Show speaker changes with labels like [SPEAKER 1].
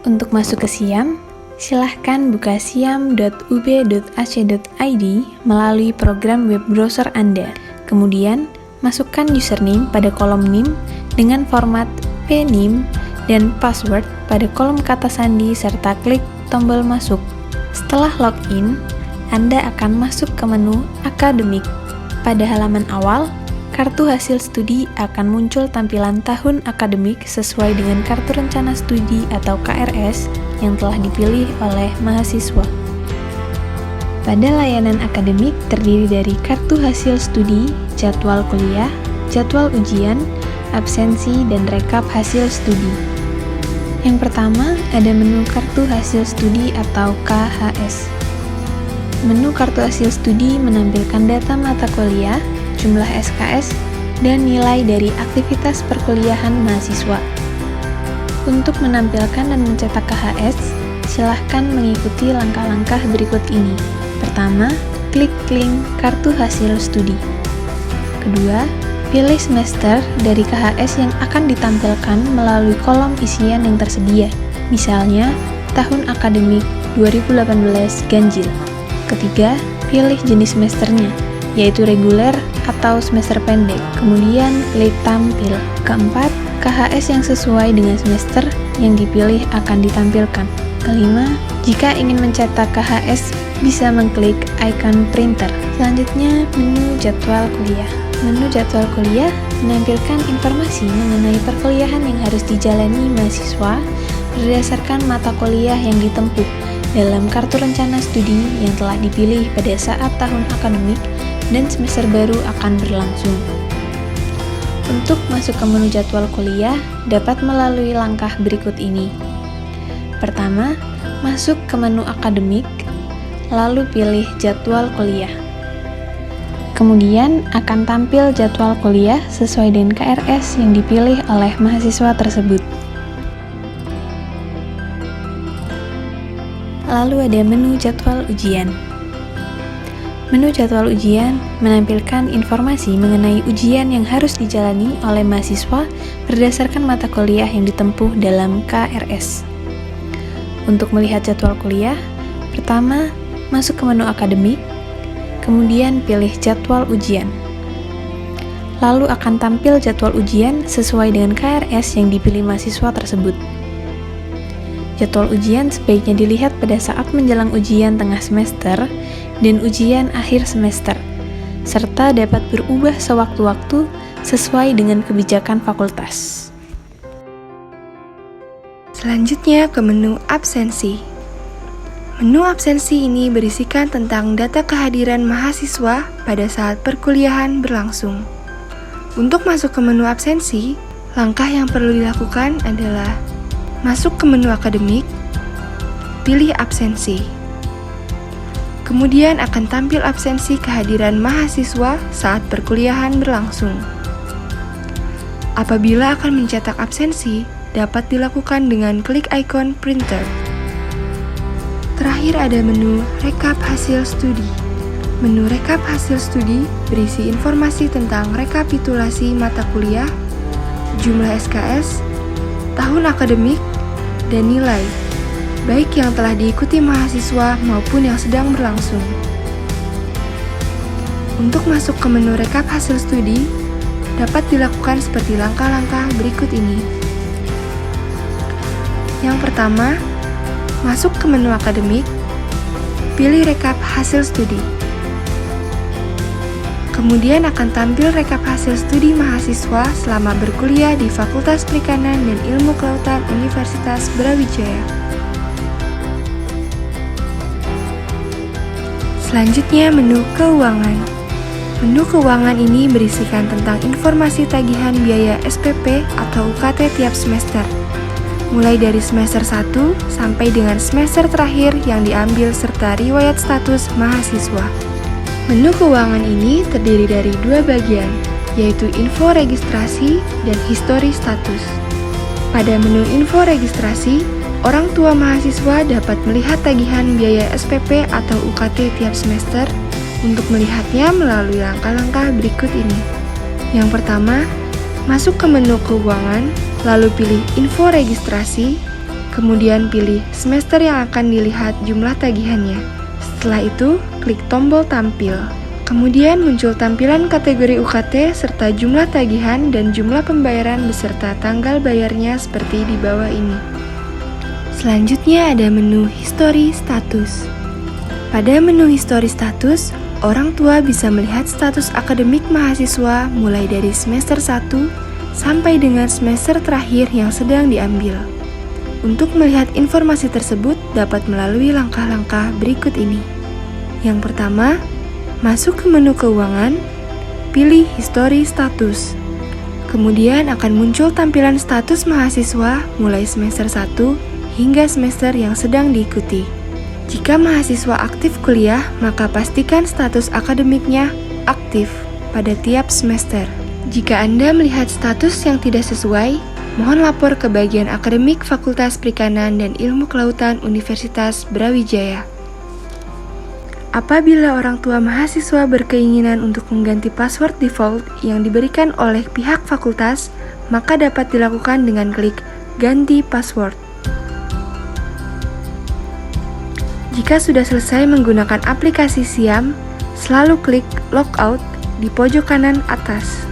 [SPEAKER 1] Untuk masuk ke Siam, silahkan buka siam.ub.ac.id melalui program web browser Anda. Kemudian, masukkan username pada kolom NIM dengan format pnim dan password pada kolom kata sandi serta klik tombol masuk. Setelah login, Anda akan masuk ke menu akademik. Pada halaman awal, kartu hasil studi akan muncul tampilan tahun akademik sesuai dengan kartu rencana studi atau KRS yang telah dipilih oleh mahasiswa. Pada layanan akademik terdiri dari kartu hasil studi, jadwal kuliah, jadwal ujian, absensi, dan rekap hasil studi. Yang pertama, ada menu kartu hasil studi atau KHS. Menu kartu hasil studi menampilkan data mata kuliah, jumlah SKS, dan nilai dari aktivitas perkuliahan mahasiswa. Untuk menampilkan dan mencetak KHS, silahkan mengikuti langkah-langkah berikut ini. Pertama, klik link kartu hasil studi. Kedua, pilih semester dari KHS yang akan ditampilkan melalui kolom isian yang tersedia. Misalnya, tahun akademik 2018 ganjil. Ketiga, pilih jenis semesternya, yaitu reguler atau semester pendek, kemudian klik tampil. Keempat, KHS yang sesuai dengan semester yang dipilih akan ditampilkan. Kelima, jika ingin mencetak KHS, bisa mengklik icon printer. Selanjutnya, menu jadwal kuliah. Menu jadwal kuliah menampilkan informasi mengenai perkuliahan yang harus dijalani mahasiswa berdasarkan mata kuliah yang ditempuh dalam kartu rencana studi yang telah dipilih pada saat tahun akademik dan semester baru akan berlangsung. Untuk masuk ke menu jadwal kuliah dapat melalui langkah berikut ini. Pertama, masuk ke menu akademik, lalu pilih jadwal kuliah. Kemudian akan tampil jadwal kuliah sesuai dengan KRS yang dipilih oleh mahasiswa tersebut. Lalu ada menu jadwal ujian. Menu jadwal ujian menampilkan informasi mengenai ujian yang harus dijalani oleh mahasiswa berdasarkan mata kuliah yang ditempuh dalam KRS. Untuk melihat jadwal kuliah, pertama masuk ke menu akademik, kemudian pilih jadwal ujian. Lalu akan tampil jadwal ujian sesuai dengan KRS yang dipilih mahasiswa tersebut. Jadwal ujian sebaiknya dilihat pada saat menjelang ujian tengah semester dan ujian akhir semester, serta dapat berubah sewaktu-waktu sesuai dengan kebijakan fakultas.
[SPEAKER 2] Selanjutnya ke menu absensi. Menu absensi ini berisikan tentang data kehadiran mahasiswa pada saat perkuliahan berlangsung. Untuk masuk ke menu absensi, langkah yang perlu dilakukan adalah masuk ke menu akademik, pilih absensi. Kemudian akan tampil absensi kehadiran mahasiswa saat perkuliahan berlangsung. Apabila akan mencetak absensi, dapat dilakukan dengan klik icon printer. Terakhir ada menu rekap hasil studi. Menu rekap hasil studi berisi informasi tentang rekapitulasi mata kuliah, jumlah SKS, tahun akademik, dan nilai, baik yang telah diikuti mahasiswa maupun yang sedang berlangsung. Untuk masuk ke menu rekap hasil studi, dapat dilakukan seperti langkah-langkah berikut ini. Yang pertama, masuk ke menu akademik, pilih rekap hasil studi. Kemudian akan tampil rekap hasil studi mahasiswa selama berkuliah di Fakultas Perikanan dan Ilmu Kelautan Universitas Brawijaya. Selanjutnya menu keuangan. Menu keuangan ini berisikan tentang informasi tagihan biaya SPP atau UKT tiap semester, mulai dari semester 1 sampai dengan semester terakhir yang diambil serta riwayat status mahasiswa. Menu keuangan ini terdiri dari dua bagian, yaitu info registrasi dan histori status. Pada menu info registrasi, orang tua mahasiswa dapat melihat tagihan biaya SPP atau UKT tiap semester. Untuk melihatnya melalui langkah-langkah berikut ini. Yang pertama, masuk ke menu keuangan, lalu pilih info registrasi, Kemudian pilih semester yang akan dilihat jumlah tagihannya. Setelah itu, klik tombol tampil. Kemudian muncul tampilan kategori UKT serta jumlah tagihan dan jumlah pembayaran beserta tanggal bayarnya seperti di bawah ini. Selanjutnya ada menu History Status. Pada menu History Status, orang tua bisa melihat status akademik mahasiswa mulai dari semester 1 sampai dengan semester terakhir yang sedang diambil. Untuk melihat informasi tersebut dapat melalui langkah-langkah berikut ini. Yang pertama, masuk ke menu keuangan, pilih History Status. Kemudian akan muncul tampilan status mahasiswa mulai semester 1 hingga semester yang sedang diikuti. Jika mahasiswa aktif kuliah, maka pastikan status akademiknya aktif pada tiap semester. Jika Anda melihat status yang tidak sesuai, mohon lapor ke bagian akademik Fakultas Perikanan dan Ilmu Kelautan Universitas Brawijaya. Apabila orang tua mahasiswa berkeinginan untuk mengganti password default yang diberikan oleh pihak fakultas, maka dapat dilakukan dengan klik ganti password. Jika sudah selesai menggunakan aplikasi SIAM, selalu klik logout di pojok kanan atas.